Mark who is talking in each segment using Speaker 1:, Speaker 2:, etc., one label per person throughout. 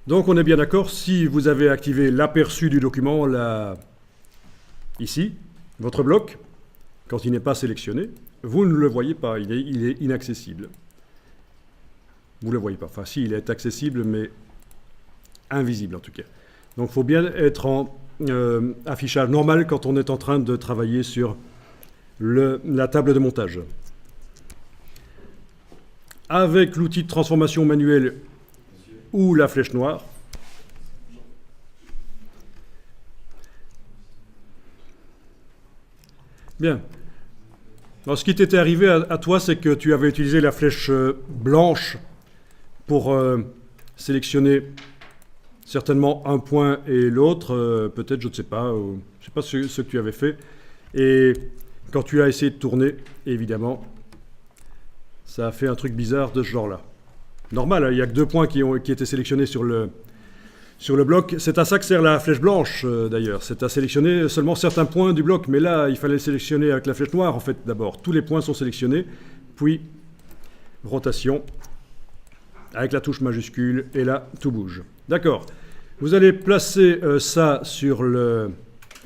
Speaker 1: Donc on est bien d'accord, si vous avez activé l'aperçu du document, là, ici, votre bloc, quand il n'est pas sélectionné, vous ne le voyez pas, il est inaccessible. Vous ne le voyez pas. Enfin, si, il est accessible, mais invisible en tout cas. Donc il faut bien être en affichage normal quand on est en train de travailler sur la table de montage. Avec l'outil de transformation manuelle ou la flèche noire, bien. Alors, ce qui t'était arrivé à toi, c'est que tu avais utilisé la flèche blanche pour sélectionner certainement un point et l'autre, peut-être, je ne sais pas ce que tu avais fait. Et quand tu as essayé de tourner, évidemment, ça a fait un truc bizarre de ce genre-là. Normal, hein, il n'y a que 2 points qui étaient sélectionnés sur le bloc. C'est à ça que sert la flèche blanche, d'ailleurs. C'est à sélectionner seulement certains points du bloc. Mais là, il fallait le sélectionner avec la flèche noire, en fait, d'abord. Tous les points sont sélectionnés. Puis, rotation, avec la touche majuscule. Et là, tout bouge. D'accord. Vous allez placer ça sur le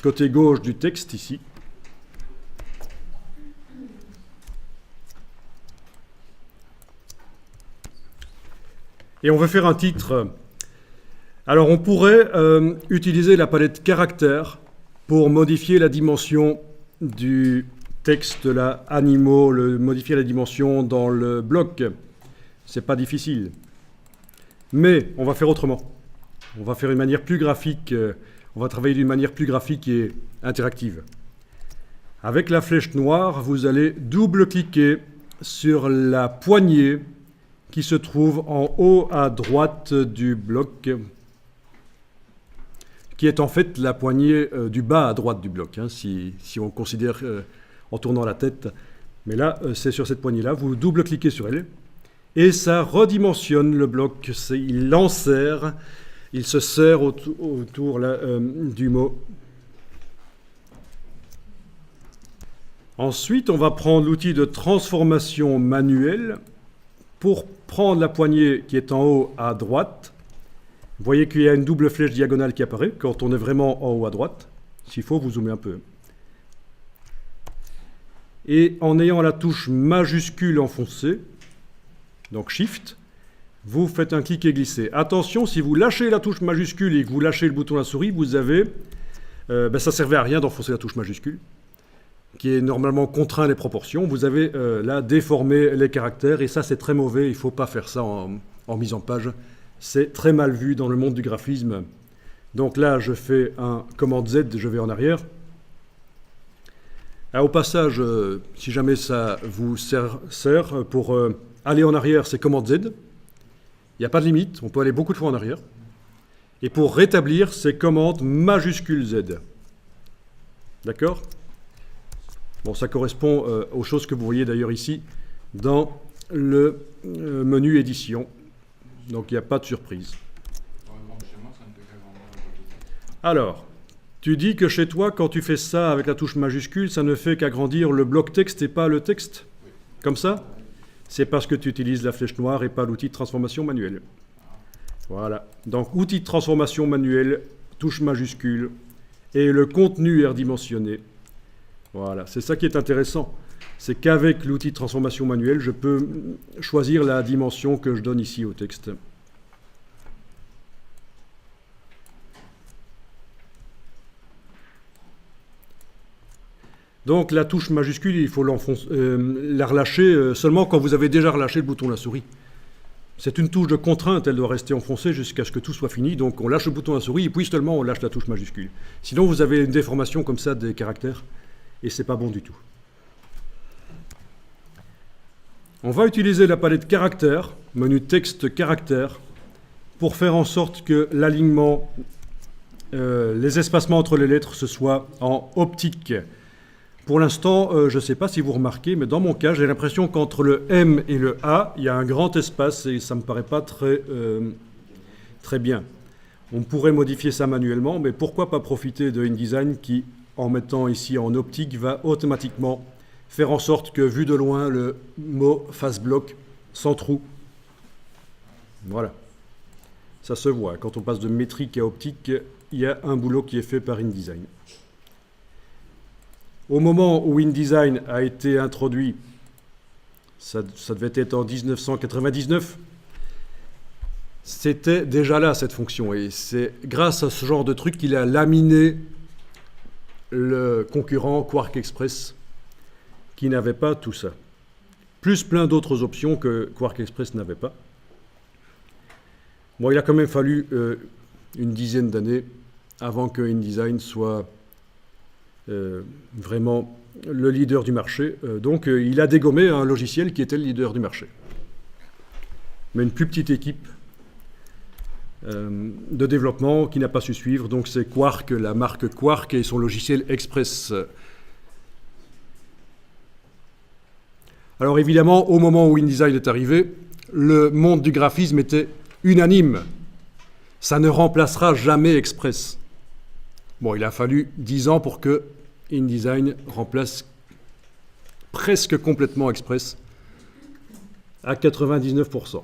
Speaker 1: côté gauche du texte, ici. Et on veut faire un titre. Alors on pourrait utiliser la palette caractères pour modifier la dimension du texte, là, animaux, modifier la dimension dans le bloc. C'est pas difficile. Mais on va faire autrement. On va faire une manière plus graphique, on va travailler d'une manière plus graphique et interactive. Avec la flèche noire, vous allez double-cliquer sur la poignée qui se trouve en haut à droite du bloc, qui est en fait la poignée du bas à droite du bloc, hein, si on considère en tournant la tête. Mais là, c'est sur cette poignée-là, vous double-cliquez sur elle, et ça redimensionne le bloc, il l'enserre, il se serre autour là, du mot. Ensuite, on va prendre l'outil de transformation manuelle pour prendre la poignée qui est en haut à droite. Vous voyez qu'il y a une double flèche diagonale qui apparaît quand on est vraiment en haut à droite. S'il faut, vous zoomez un peu. Et en ayant la touche majuscule enfoncée, donc Shift, vous faites un clic et glisser. Attention, si vous lâchez la touche majuscule et que vous lâchez le bouton de la souris, vous avez... ça ne servait à rien d'enfoncer la touche majuscule, qui est normalement contraint les proportions. Vous avez là déformé les caractères, et ça c'est très mauvais, il ne faut pas faire ça en mise en page. C'est très mal vu dans le monde du graphisme. Donc là, je fais un commande Z, je vais en arrière. Au passage, si jamais ça vous sert pour aller en arrière, c'est commande Z. Il n'y a pas de limite, on peut aller beaucoup de fois en arrière. Et pour rétablir, c'est commande majuscule Z. D'accord ? Bon, ça correspond aux choses que vous voyez d'ailleurs ici dans le menu édition. Donc il n'y a pas de surprise. Alors, tu dis que chez toi, quand tu fais ça avec la touche majuscule, ça ne fait qu'agrandir le bloc texte et pas le texte? Comme ça? C'est parce que tu utilises la flèche noire et pas l'outil de transformation manuelle. Voilà. Donc, outil de transformation manuelle, touche majuscule, et le contenu est redimensionné. Voilà. C'est ça qui est intéressant. C'est qu'avec l'outil de transformation manuelle, je peux choisir la dimension que je donne ici au texte. Donc la touche majuscule, il faut la relâcher seulement quand vous avez déjà relâché le bouton de la souris. C'est une touche de contrainte, elle doit rester enfoncée jusqu'à ce que tout soit fini. Donc on lâche le bouton de la souris et puis seulement on lâche la touche majuscule. Sinon vous avez une déformation comme ça des caractères et c'est pas bon du tout. On va utiliser la palette caractères, menu texte caractères, pour faire en sorte que l'alignement, les espacements entre les lettres, ce soit en optique. Pour l'instant, je ne sais pas si vous remarquez, mais dans mon cas, j'ai l'impression qu'entre le M et le A, il y a un grand espace et ça ne me paraît pas très bien. On pourrait modifier ça manuellement, mais pourquoi pas profiter de InDesign qui, en mettant ici en optique, va automatiquement faire en sorte que, vu de loin, le mot fasse bloc sans trou. Voilà. Ça se voit, quand on passe de métrique à optique, il y a un boulot qui est fait par InDesign. Au moment où InDesign a été introduit, ça devait être en 1999, c'était déjà là cette fonction. Et c'est grâce à ce genre de truc qu'il a laminé le concurrent Quark Express, qui n'avait pas tout ça. Plus plein d'autres options que Quark Express n'avait pas. Bon, il a quand même fallu une dizaine d'années avant que InDesign soit vraiment le leader du marché. Donc il a dégommé un logiciel qui était le leader du marché. Mais une plus petite équipe de développement qui n'a pas su suivre. Donc c'est Quark, la marque Quark et son logiciel Express. Alors évidemment, au moment où InDesign est arrivé, le monde du graphisme était unanime. Ça ne remplacera jamais Express. Bon, il a fallu 10 ans pour que InDesign remplace presque complètement Express à 99%.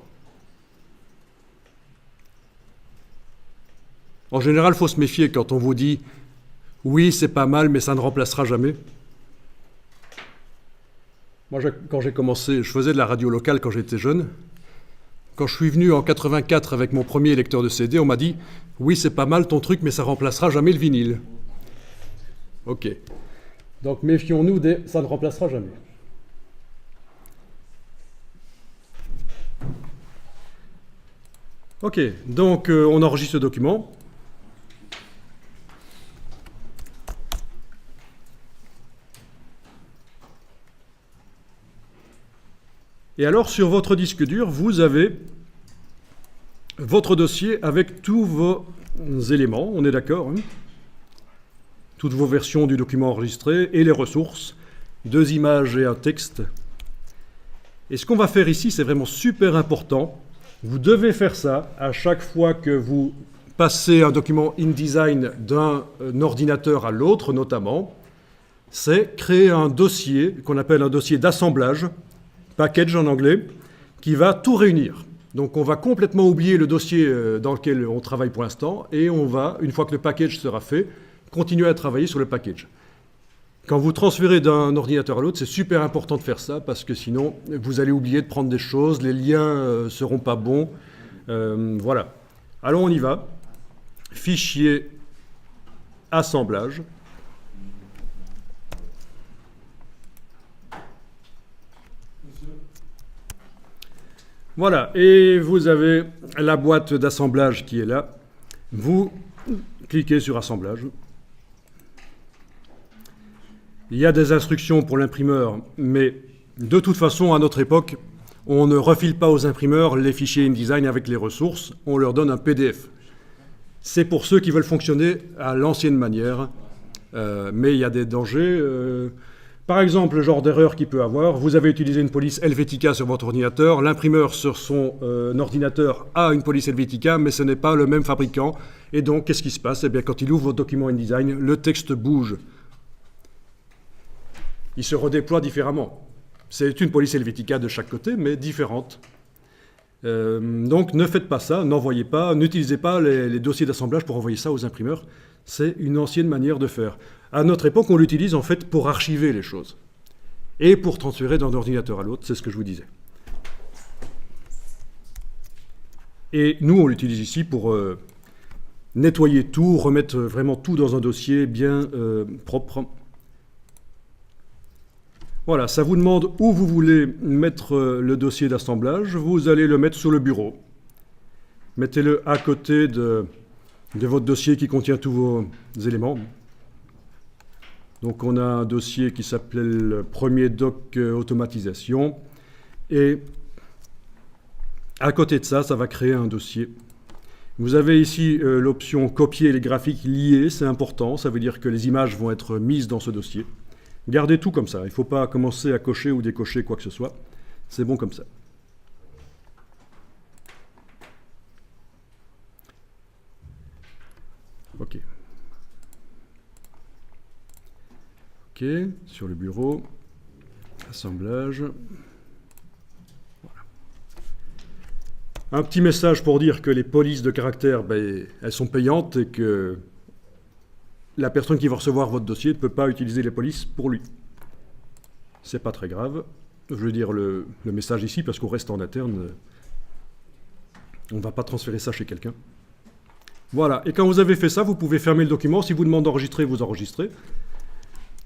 Speaker 1: En général, il faut se méfier quand on vous dit « oui, c'est pas mal, mais ça ne remplacera jamais ». Moi, quand j'ai commencé, je faisais de la radio locale quand j'étais jeune. Quand je suis venu en 84 avec mon premier lecteur de CD, on m'a dit « oui, c'est pas mal ton truc, mais ça remplacera jamais le vinyle ». Ok. Donc méfions-nous des « ça ne remplacera jamais ». Ok, donc on enregistre le document. Et alors, sur votre disque dur, vous avez votre dossier avec tous vos éléments, on est d'accord, hein? Toutes vos versions du document enregistré et les ressources, 2 images et un texte. Et ce qu'on va faire ici, c'est vraiment super important. Vous devez faire ça à chaque fois que vous passez un document InDesign d'un ordinateur à l'autre, notamment. C'est créer un dossier qu'on appelle un dossier d'assemblage, package en anglais, qui va tout réunir. Donc on va complètement oublier le dossier dans lequel on travaille pour l'instant et on va, une fois que le package sera fait, continuer à travailler sur le package. Quand vous transférez d'un ordinateur à l'autre, c'est super important de faire ça parce que sinon vous allez oublier de prendre des choses, les liens seront pas bons. Voilà. Alors on y va. Fichier assemblage. Voilà, et vous avez la boîte d'assemblage qui est là. Vous cliquez sur assemblage. Il y a des instructions pour l'imprimeur, mais de toute façon, à notre époque, on ne refile pas aux imprimeurs les fichiers InDesign avec les ressources, on leur donne un PDF. C'est pour ceux qui veulent fonctionner à l'ancienne manière, mais il y a des dangers. Par exemple, le genre d'erreur qu'il peut avoir, vous avez utilisé une police Helvetica sur votre ordinateur, l'imprimeur sur son ordinateur a une police Helvetica, mais ce n'est pas le même fabricant. Et donc, qu'est-ce qui se passe? Eh bien, quand il ouvre votre document InDesign, le texte bouge. Il se redéploie différemment. C'est une police Helvetica de chaque côté, mais différente. Donc, ne faites pas ça, n'envoyez pas, n'utilisez pas les dossiers d'assemblage pour envoyer ça aux imprimeurs. C'est une ancienne manière de faire. À notre époque, on l'utilise en fait pour archiver les choses et pour transférer d'un ordinateur à l'autre, c'est ce que je vous disais. Et nous, on l'utilise ici pour nettoyer tout, remettre vraiment tout dans un dossier bien propre. Voilà, ça vous demande où vous voulez mettre le dossier d'assemblage. Vous allez le mettre sur le bureau. Mettez-le à côté de votre dossier qui contient tous vos éléments. Donc on a un dossier qui s'appelle Premier doc automatisation. Et à côté de ça, ça va créer un dossier. Vous avez ici l'option copier les graphiques liés, c'est important. Ça veut dire que les images vont être mises dans ce dossier. Gardez tout comme ça. Il ne faut pas commencer à cocher ou décocher quoi que ce soit. C'est bon comme ça. OK. OK, sur le bureau, assemblage. Voilà. Un petit message pour dire que les polices de caractère, ben, elles sont payantes et que la personne qui va recevoir votre dossier ne peut pas utiliser les polices pour lui. C'est pas très grave. Je veux dire le message ici parce qu'on reste en interne. On ne va pas transférer ça chez quelqu'un. Voilà. Et quand vous avez fait ça, vous pouvez fermer le document. Si vous demande d'enregistrer, vous enregistrez.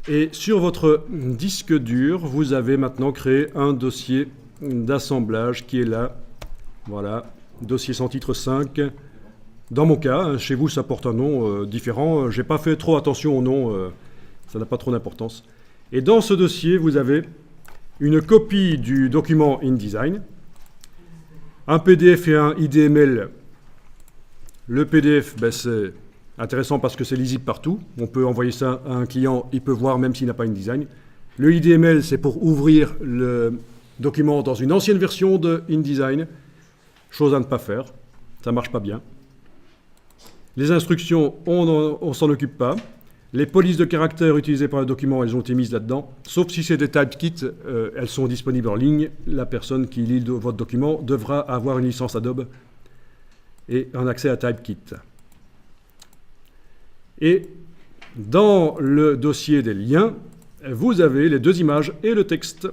Speaker 1: Et sur votre disque dur, vous avez maintenant créé un dossier d'assemblage qui est là. Voilà. Dossier sans titre 5. Dans mon cas, chez vous, ça porte un nom différent. Je n'ai pas fait trop attention au nom. Ça n'a pas trop d'importance. Et dans ce dossier, vous avez une copie du document InDesign, un PDF et un IDML. Le PDF, ben, c'est intéressant parce que c'est lisible partout. On peut envoyer ça à un client, il peut voir même s'il n'a pas InDesign. Le IDML, c'est pour ouvrir le document dans une ancienne version de InDesign. Chose à ne pas faire, ça ne marche pas bien. Les instructions, on ne s'en occupe pas. Les polices de caractère utilisées par le document, elles ont été mises là-dedans. Sauf si c'est des typekits, elles sont disponibles en ligne. La personne qui lit votre document devra avoir une licence Adobe et un accès à typekit. Et dans le dossier des liens, vous avez les deux images et le texte.